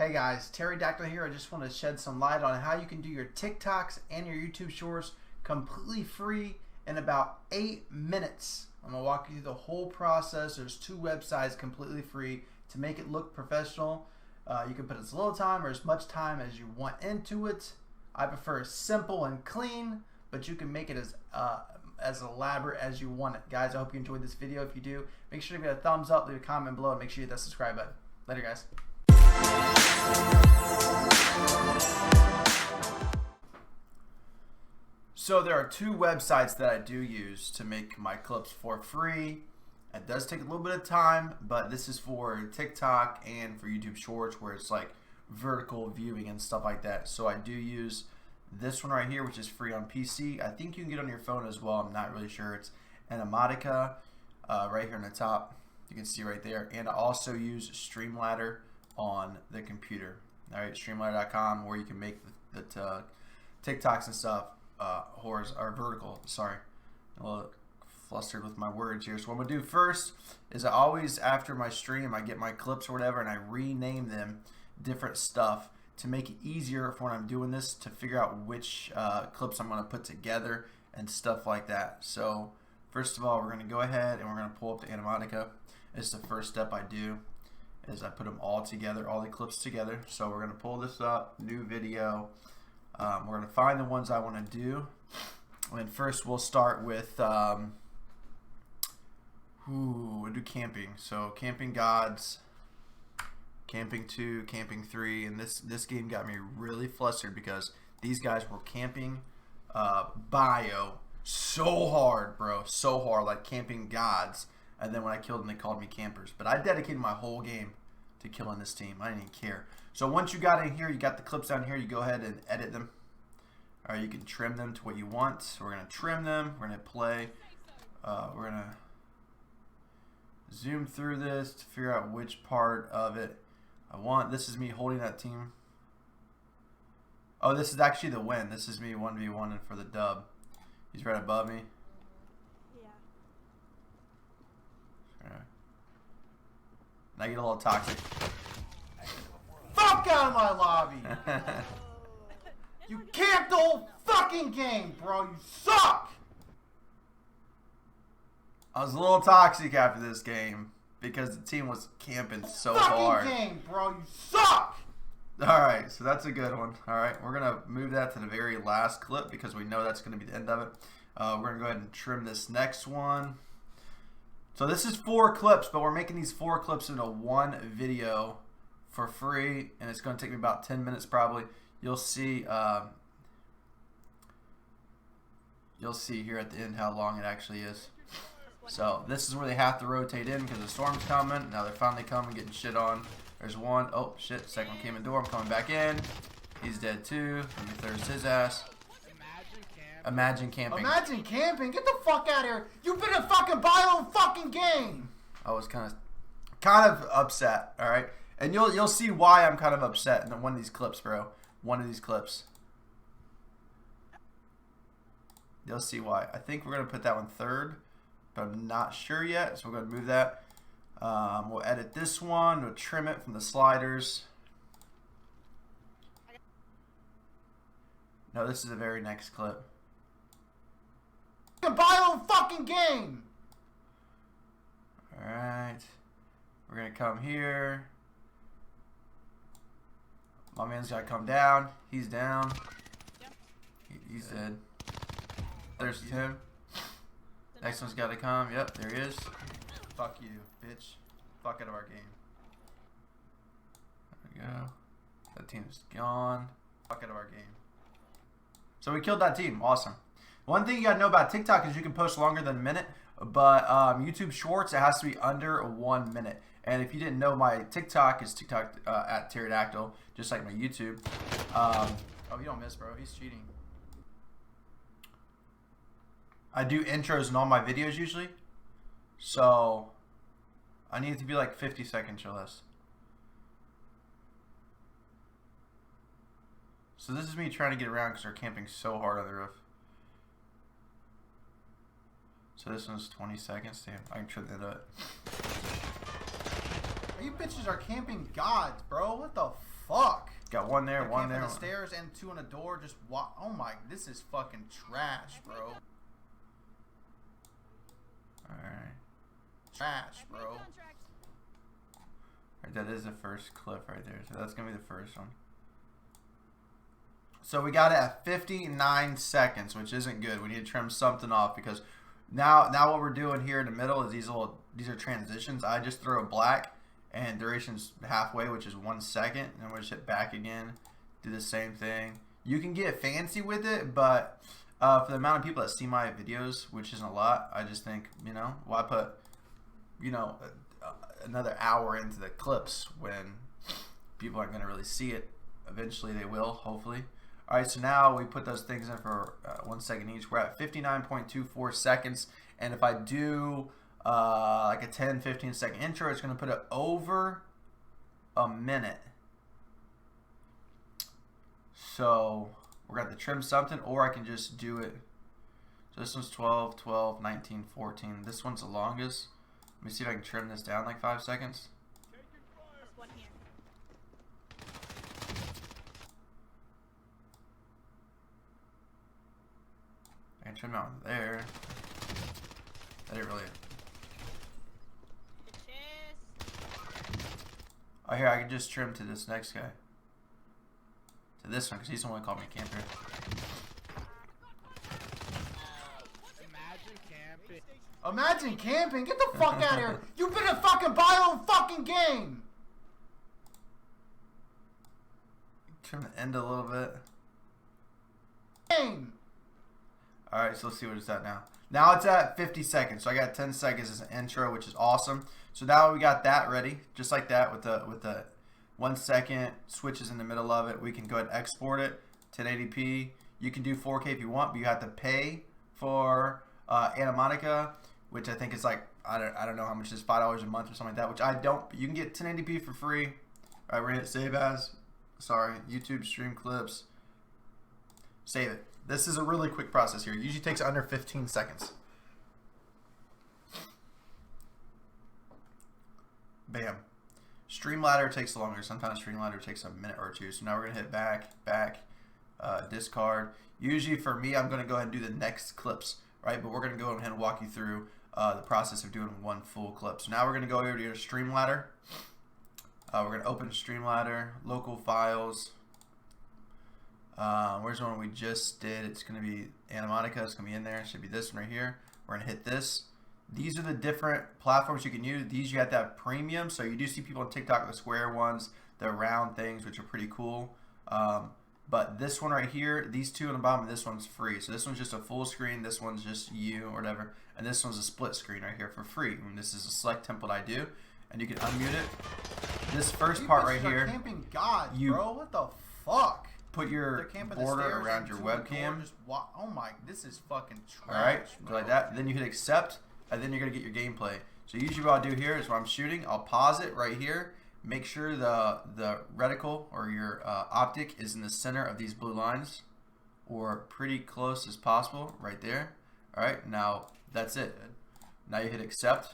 Hey guys, TeryDactyl here. I just want to shed some light on how you can do your TikToks and your YouTube Shorts completely free in about 8 minutes. I'm going to walk you through the whole process. There's 2 websites completely free to make it look professional. You can put as little time or as much time as you want into it. I prefer simple and clean, but you can make it as elaborate as you want it. Guys, I hope you enjoyed this video. If you do, make sure to give it a thumbs up, leave a comment below, and make sure you hit that subscribe button. Later, guys. So there are 2 websites that I do use to make my clips for free. It does take a little bit of time, but this is for TikTok and for YouTube Shorts where it's like vertical viewing and stuff like that. So I do use this one right here, which is free on PC. I think you can get it on your phone as well. I'm not really sure. It's ANIMOTICA right here on the top. You can see right there. And I also use Streamladder on the computer. All right, streamladder.com, where you can make the TikToks and stuff vertical. Sorry, I'm a little flustered with my words here. So what I'm gonna do first is I always, after my stream, I get my clips or whatever and I rename them different stuff to make it easier for when I'm doing this to figure out which clips I'm gonna put together and stuff like that. So first of all, we're gonna go ahead and we're gonna pull up the ANIMOTICA. It's the first step I do, is I put them all together, all the clips together. So we're going to pull this up, new video. We're going to find the ones I want to do. And first we'll start with, we'll do camping. So Camping Gods, Camping 2, Camping 3. And this game got me really flustered because these guys were camping bio so hard, bro. So hard, like Camping Gods. And then when I killed them, they called me campers. But I dedicated my whole game to killing this team. I didn't even care. So once you got in here, you got the clips down here, you go ahead and edit them. Or you can trim them to what you want. So we're going to trim them. We're going to play. We're going to zoom through this to figure out which part of it I want. This is me holding that team. Oh, this is actually the win. This is me 1v1 for the dub. He's right above me. I get a little toxic. Fuck out of my lobby! You camped the whole fucking game, bro. You suck! I was a little toxic after this game because the team was camping so hard. Fucking game, bro. You suck! Alright, so that's a good one. Alright, we're going to move that to the very last clip because we know that's going to be the end of it. We're going to go ahead and trim this next one. So this is 4 clips, but we're making these 4 clips into one video for free, and it's going to take me about 10 minutes probably. You'll see here at the end how long it actually is. So this is where they have to rotate in because the storm's coming. Now they're finally coming, getting shit on. There's one. Oh shit! Second one came in door. I'm coming back in. He's dead too. Let me thirst his ass. Imagine camping. Imagine camping? Get the fuck out of here! You've been in fucking bio fucking game. I was kind of upset. All right, and you'll see why I'm kind of upset in one of these clips, bro. One of these clips. You'll see why. I think we're gonna put that one third, but I'm not sure yet. So we're gonna move that. We'll edit this one. We'll trim it from the sliders. No, this is the very next clip. Bio fucking game. Alright. We're gonna come here. My man's gotta come down. He's down. He's dead. There's him. Next one's gotta come. Yep, there he is. Fuck you, bitch. Fuck out of our game. There we go. That team's gone. Fuck out of our game. So we killed that team. Awesome. One thing you gotta know about TikTok is you can post longer than a minute, but YouTube Shorts, it has to be under 1 minute. And if you didn't know, my TikTok is TikTok at TeryDactyl, just like my YouTube. Oh, you don't miss, bro. He's cheating. I do intros in all my videos usually, so I need it to be like 50 seconds or less. So this is me trying to get around because they're camping so hard on the roof. So this one's 20 seconds. Damn, I can trim that up. You bitches are camping gods, bro. What the fuck? got one there, one there. The stairs and 2 on a door. Just walk. Oh my, this is fucking trash, bro. Alright. Trash, bro. Right, that is the first clip right there. So that's going to be the first one. So we got it at 59 seconds, which isn't good. We need to trim something off because now what we're doing here in the middle is these are transitions. I just throw a black and duration's halfway, which is 1 second. And we'll just hit back again. Do the same thing. You can get fancy with it, but for the amount of people that see my videos, which isn't a lot, I just think, you know, why put, you know, another hour into the clips when people aren't going to really see it. Eventually they will, hopefully. Alright, so now we put those things in for 1 second each. We're at 59.24 seconds. And if I do like a 10-15 second intro, it's going to put it over a minute. So we're going to have to trim something, or I can just do it. So this one's 12, 12, 19, 14. This one's the longest. Let me see if I can trim this down like 5 seconds. I can trim out there. I didn't really. Oh, here, I can just trim to this next guy. To this one, because he's the one who called me a camper. Imagine camping. Get the fuck out of here. You better fucking buy your own fucking game. Trim the end a little bit. Game. Alright, so let's see what it's at now. Now it's at 50 seconds. So I got 10 seconds as an intro, which is awesome. So now we got that ready, just like that with the 1 second switches in the middle of it. We can go ahead and export it 1080p. You can do 4K if you want, but you have to pay for ANIMOTICA, which I think is like, I don't know how much it is, $5 a month or something like that, which I don't. But you can get 1080p for free. Alright, we're gonna hit save as. Sorry, YouTube stream clips. Save it. This is a really quick process here. It usually takes under 15 seconds. Bam. Streamladder takes longer. Sometimes Streamladder takes a minute or two. So now we're going to hit back, discard. Usually for me, I'm going to go ahead and do the next clips, right? But we're going to go ahead and walk you through the process of doing one full clip. So now we're going to go over to your Streamladder. We're going to open Streamladder, local files. Where's the one we just did? It's going to be ANIMOTICA. It's going to be in there. It should be this one right here. We're going to hit this. These are the different platforms you can use. These you have to have premium. So you do see people on TikTok, the square ones, the round things, which are pretty cool. But this one right here, these two on the bottom, this one's free. So this one's just a full screen. This one's just you or whatever. And this one's a split screen right here for free. And this is a select template I do. And you can unmute it. This first part right here, camping gods, bro. What the fuck? Put your border around your webcam. Oh my, this is fucking trash. Alright, like that. Then you hit accept, and then you're going to get your gameplay. So usually what I'll do here is when I'm shooting, I'll pause it right here. Make sure the reticle or your optic is in the center of these blue lines, or pretty close as possible, right there. Alright, now that's it. Now you hit accept.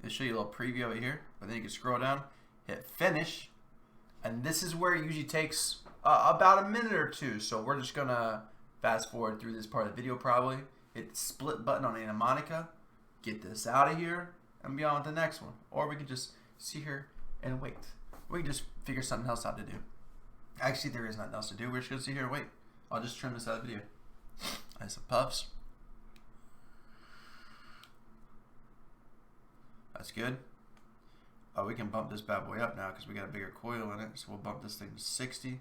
It'll show you a little preview over here, but then you can scroll down, hit finish, and this is where it usually takes about a minute or two. So we're just gonna fast forward through this part of the video probably. Hit the split button on ANIMOTICA, get this out of here, and be on with the next one. Or we could just sit here and wait. We can just figure something else out to do. Actually, there is nothing else to do. We're just gonna sit here and wait. I'll just trim this out of the video. Nice some puffs. That's good. Oh, we can bump this bad boy up now because we got a bigger coil in it. So we'll bump this thing to 60.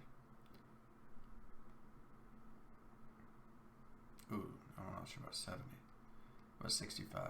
Ooh, I'm not sure about 70. About 65.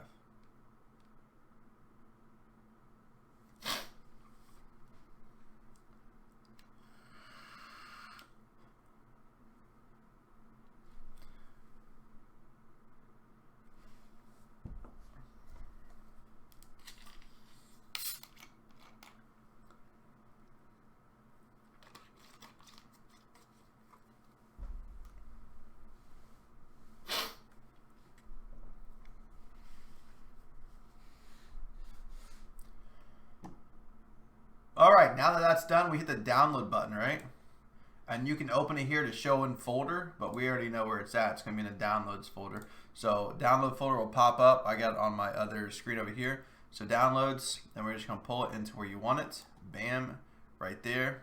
now that that's done, we hit the download button, right? And you can open it here to show in folder, but we already know where it's at. It's going to be in the downloads folder. So download folder will pop up. I got it on my other screen over here. So downloads, and we're just going to pull it into where you want it. Bam, right there.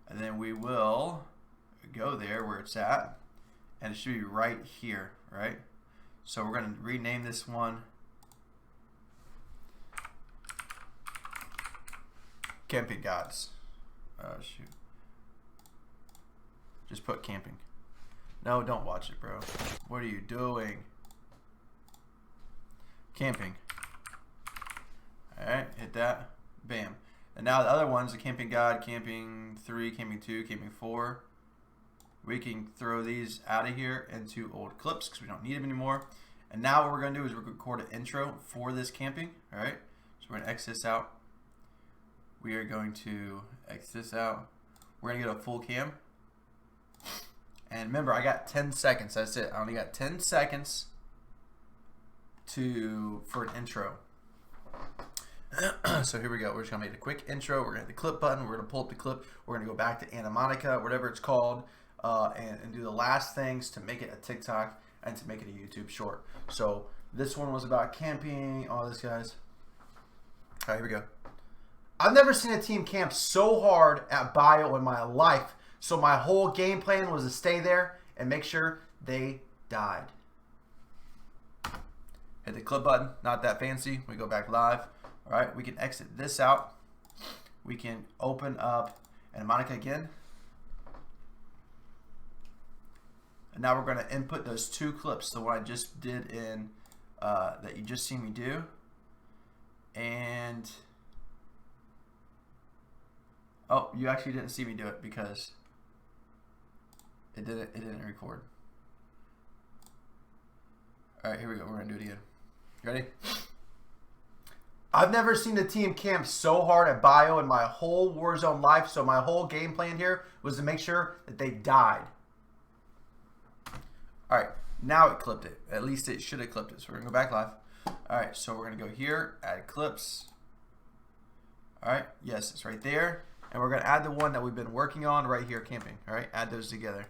And then we will go there where it's at. And it should be right here, right? So we're going to rename this one Camping Gods. Oh, shoot. Just put camping. No, don't watch it, bro. What are you doing? Camping. Alright, hit that. Bam. And now the other ones, the Camping God, Camping 3, Camping 2, Camping 4. We can throw these out of here into old clips because we don't need them anymore. And now what we're going to do is record an intro for this camping. Alright, so we're going to X this out. We are going to X this out. We're going to get a full cam. And remember, I got 10 seconds. That's it. I only got 10 seconds for an intro. So here we go. We're just going to make a quick intro. We're going to hit the clip button. We're going to pull up the clip. We're going to go back to ANIMOTICA, whatever it's called, and do the last things to make it a TikTok and to make it a YouTube short. So this one was about camping, all this, guys. All right, here we go. I've never seen a team camp so hard at bio in my life. So my whole game plan was to stay there and make sure they died. Hit the clip button. Not that fancy. We go back live. All right, we can exit this out. We can open up ANIMOTICA again. And now we're going to input those two clips. The one I just did in that you just seen me do. And oh, you actually didn't see me do it because it didn't record. All right, here we go. We're going to do it again. You ready? I've never seen a team camp so hard at bio in my whole Warzone life, so my whole game plan here was to make sure that they died. All right, now it clipped it. At least it should have clipped it, so we're going to go back live. All right, so we're going to go here, add clips. All right, yes, it's right there. And we're going to add the one that we've been working on right here, camping. All right, add those together.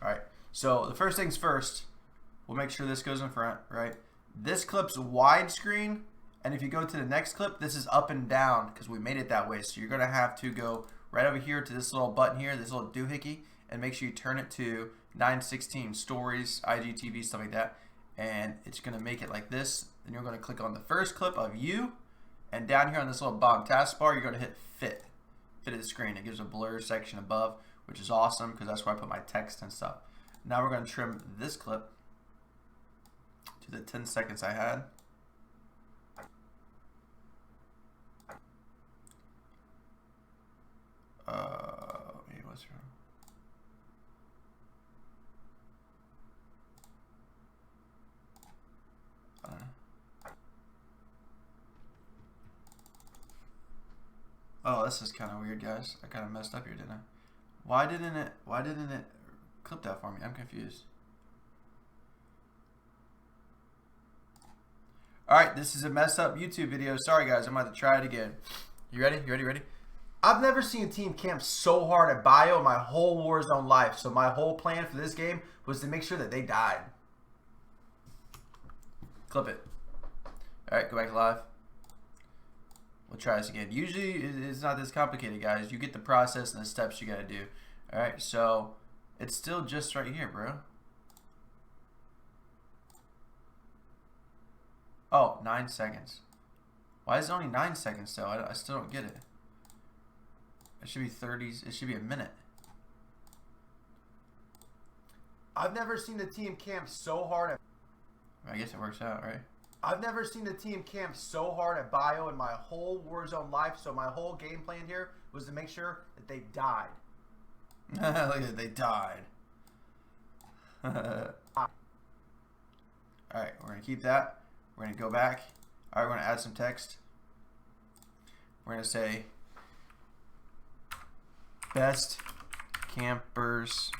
All right, so the first things first, we'll make sure this goes in front, right? This clip's widescreen, and if you go to the next clip, this is up and down because we made it that way. So you're going to have to go right over here to this little button here, this little doohickey, and make sure you turn it to 916 stories, IGTV, stuff like that. And it's going to make it like this. Then you're going to click on the first clip of you, and down here on this little bottom taskbar, you're going to hit fit of the screen. It gives a blur section above, which is awesome because that's where I put my text and stuff. Now we're going to trim this clip to the 10 seconds I had. Wait, what's wrong? I don't know. Oh, this is kind of weird, guys. I kind of messed up here, didn't I? Why didn't it clip that for me? I'm confused. All right, this is a messed up YouTube video. Sorry, guys. I'm about to try it again. You ready? You ready? Ready? I've never seen a team camp so hard at bio in my whole Warzone life. So my whole plan for this game was to make sure that they died. Clip it. All right, go back live. We'll try this again. Usually it's not this complicated, guys. You get the process and the steps you got to do. All right, so it's still just right here, bro. Oh, 9 seconds. Why is it only 9 seconds though? I still don't get it. It should be 30s. It should be a minute. I've never seen the team camp so hard at... I guess it works out, right? I've never seen the team camp so hard at bio in my whole Warzone life, so my whole game plan here was to make sure that they died. Look at it, they died. Alright, we're going to keep that. We're going to go back. Alright, we're going to add some text. We're going to say, best campers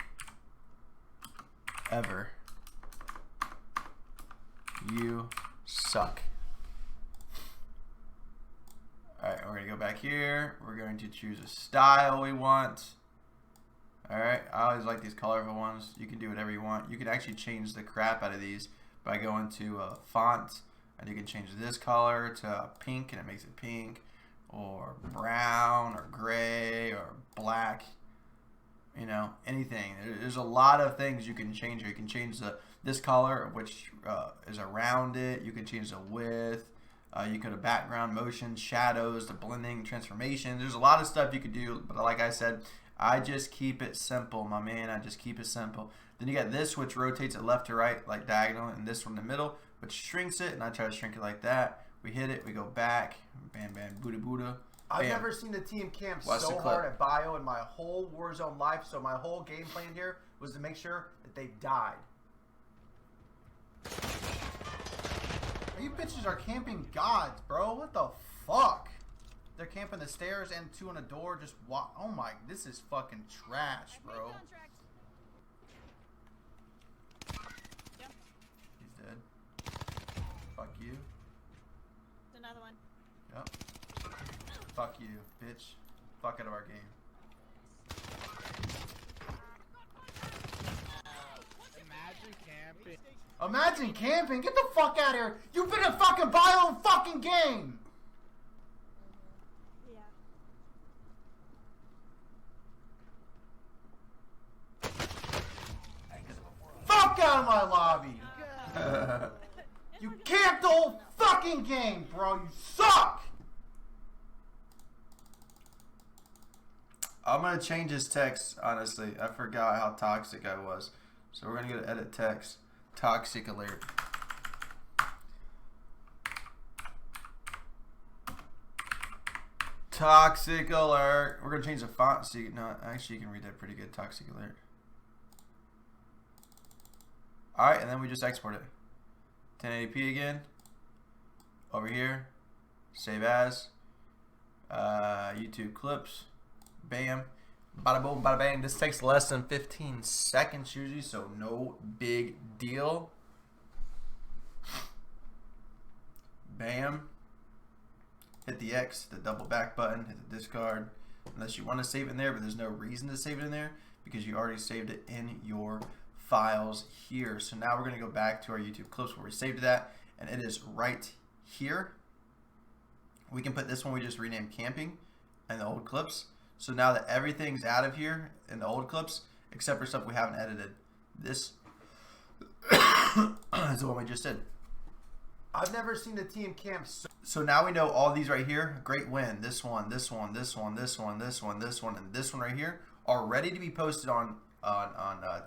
ever. You suck. Alright, we're going to go back here. We're going to choose a style we want. Alright, I always like these colorful ones. You can do whatever you want. You can actually change the crap out of these by going to font, and you can change this color to pink and it makes it pink, or brown or gray or black, you know, anything. There's a lot of things you can change here. You can change this color, which is around it. You can change the width. You could have background, motion, shadows, the blending, transformation. There's a lot of stuff you could do, but like I said, I just keep it simple, my man. I just keep it simple. Then you got this, which rotates it left to right, like diagonal, and this from the middle, which shrinks it, and I try to shrink it like that. We hit it, we go back, bam, bam, Buddha, Buddha. I've never seen the team camp Watch so hard at bio in my whole Warzone life, so my whole game plan here was to make sure that they died. You bitches are camping gods, bro. What the fuck? They're camping the stairs and two on the door. Just walk. Oh my, this is fucking trash, bro. Yep. He's dead. Fuck you. Another one. Yep. Fuck you, bitch. Fuck out of our game. Imagine camping. Imagine camping. Get the fuck out of here. You've been in fucking bio and fucking game. Yeah. Fuck out of my lobby. You camped the whole fucking game, bro. You suck. I'm gonna change his text, honestly. I forgot how toxic I was. So we're gonna go to edit text. Toxic alert. Toxic alert. We're gonna change the font so you no, actually you can read that pretty good. Toxic alert. Alright, and then we just export it. 1080p again. Over here. Save as. YouTube clips. Bam. Bada boom, bada bang. This takes less than 15 seconds usually, so no big deal. Bam. Hit the X, the double back button, hit the discard. Unless you want to save it in there, but there's no reason to save it in there because you already saved it in your files here. So now we're going to go back to our YouTube clips where we saved that, and it is right here. We can put this one we just renamed camping and the old clips. So now that everything's out of here in the old clips, except for stuff we haven't edited, this is the one we just did. I've never seen the team camp So now we know all these right here. Great win. This one, this one, this one, this one, this one, this one, and this one right here are ready to be posted on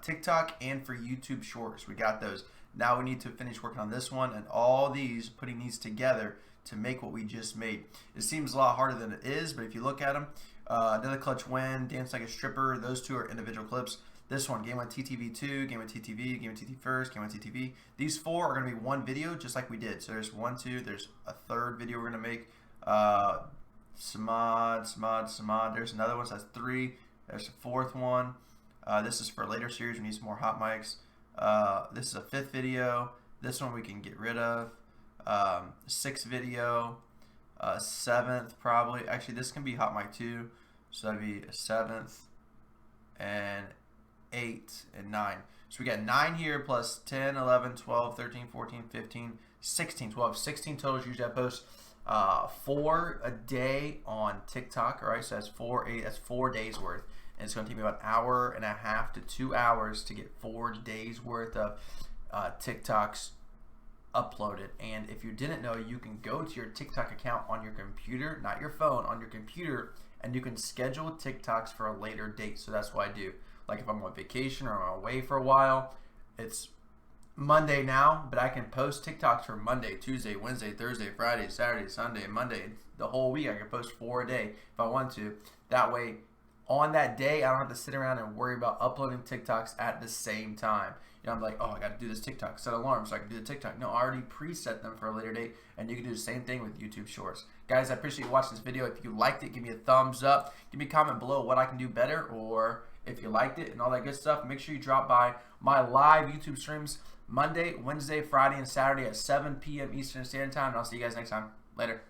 TikTok and for YouTube Shorts. We got those. Now we need to finish working on this one and all these, putting these together to make what we just made. It seems a lot harder than it is, but if you look at them, another clutch win, dance like a stripper, those two are individual clips. This one, game on TTV2, game on TTV, game on TT first, game on TTV. These four are going to be one video just like we did. So there's 1, 2, there's a third video we're going to make. Samad. There's another one, so that's 3. There's a 4th one. This is for a later series. We need some more hot mics. This is a 5th video. This one we can get rid of. 6th video. 7th probably. Actually, this can be hot mic 2. So that'd be a 7th and 8 and 9. So we got 9 here plus 10, 11, 12, 13, 14, 15, 16, 12, 16 totals. Usually I post 4 a day on TikTok. All right, so that's 4 days worth. And it's going to take me about 1.5 hours to 2 hours to get 4 days worth of TikToks uploaded. And if you didn't know, you can go to your TikTok account on your computer, not your phone, on your computer, and you can schedule TikToks for a later date. So that's what I do. Like if I'm on vacation or I'm away for a while, it's Monday now, but I can post TikToks for Monday, Tuesday, Wednesday, Thursday, Friday, Saturday, Sunday, Monday. The whole week I can post 4 a day if I want to. That way, on that day, I don't have to sit around and worry about uploading TikToks at the same time. You know, I'm like, oh, I got to do this TikTok. Set alarm so I can do the TikTok. No, I already preset them for a later date, and you can do the same thing with YouTube Shorts. Guys, I appreciate you watching this video. If you liked it, give me a thumbs up. Give me a comment below what I can do better, or if you liked it and all that good stuff. Make sure you drop by my live YouTube streams Monday, Wednesday, Friday, and Saturday at 7 p.m. Eastern Standard Time, and I'll see you guys next time. Later.